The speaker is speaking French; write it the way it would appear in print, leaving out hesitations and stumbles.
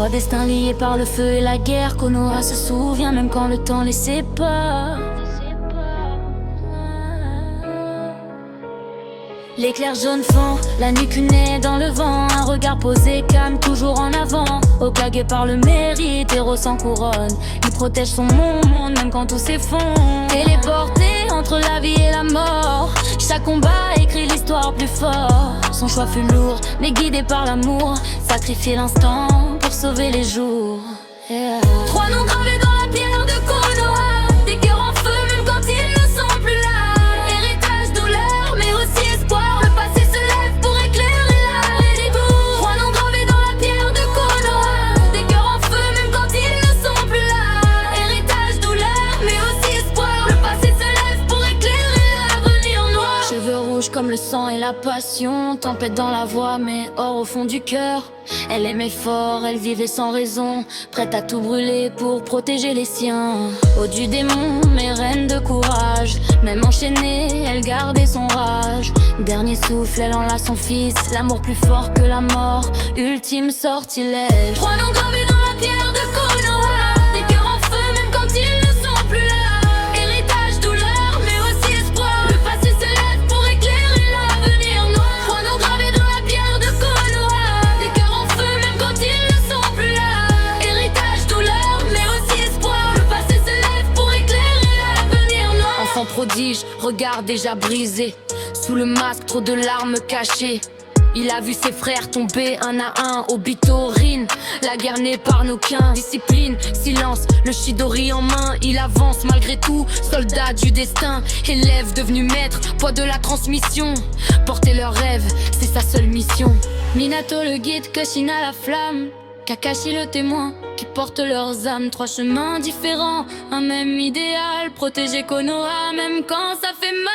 Trois destins liés par le feu et la guerre. Konoha se souvient même quand le temps les sépare. L'éclair jaune fend, la nuque née dans le vent. Un regard posé, calme, toujours en avant. Hokage par le mérite, héros sans couronne. Il protège son monde, même quand tout s'effondre. Téléporté entre la vie et la mort. Chaque combat écrit l'histoire plus fort. Son choix fut lourd, mais guidé par l'amour. Sacrifier l'instant pour sauver les jours. Yeah. Trois noms gravés dans la pierre de Konoha. Des cœurs en feu, même quand ils ne sont plus là. Héritage, douleur, mais aussi espoir. Le passé se lève pour éclairer l'art et les goûts. Trois noms gravés dans la pierre de Konoha. Des cœurs en feu, même quand ils ne sont plus là. Héritage, douleur, mais aussi espoir. Le passé se lève pour éclairer l'avenir noir. Cheveux rouges comme le sang et la passion. Tempête dans la voix, mais or au fond du cœur. Elle aimait fort, elle vivait sans raison, prête à tout brûler pour protéger les siens. Au-dessus des monts, mais reine de courage. Même enchaînée, elle gardait son rage. Dernier souffle, elle enlace son fils. L'amour plus fort que la mort, ultime sortilège. Trois noms gravés dans la pierre de Konoha. Des cœurs en feu, même quand ils ne sont plus là. Héritage, douleur, mais aussi espoir. Le passé se lève pour éclairer l'avenir noir. Trois noms gravés dans la pierre de Konoha. Des cœurs en feu, même quand ils ne sont plus là. Héritage, douleur, mais aussi espoir. Le passé se lève pour éclairer l'avenir noir. Enfant prodige, regard déjà brisé. Sous le masque, trop de larmes cachées. Il a vu ses frères tomber un à un au Bitorin. La guerre n'épargne aucun. Discipline, silence, le Chidori en main. Il avance malgré tout, soldat du destin. Élève devenu maître, poids de la transmission. Porter leurs rêves, c'est sa seule mission. Minato le guide, Kushina la flamme. Kakashi le témoin, qui porte leurs âmes. Trois chemins différents, un même idéal. Protéger Konoha, même quand ça fait mal.